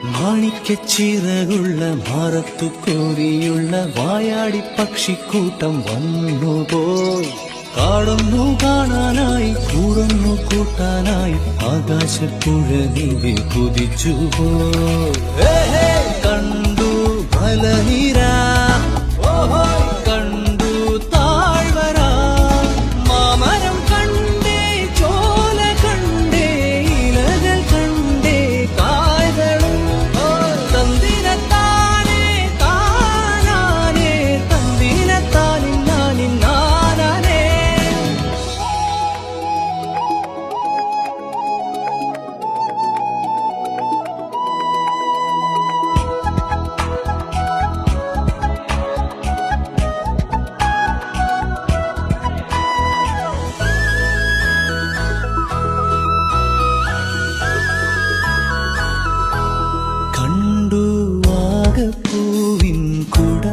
മാണിക്കച്ചിറകുള്ള മാറത്തു കോരിയുള്ള വായാടി പക്ഷിക്കൂട്ടം വന്നുപോയി. കാടൊന്നു കാണാനായി കൂടൊന്നു കൂട്ടാനായി ആകാശപ്പുഴ നീവി കുതിച്ചുപോയി. കണ്ടു മലനിര, കണ്ടു താഴ്വര, മാമരം കണ്ടേ, ചോല കണ്ടേ, ഇലകൾ കണ്ടേ, കായകളും തന്തിരത്താനേ താനാനേ, തന്തിരത്താനിന്നാനിന്നാനേ. കണ്ടു ആകപ്പൂവിൻ കുട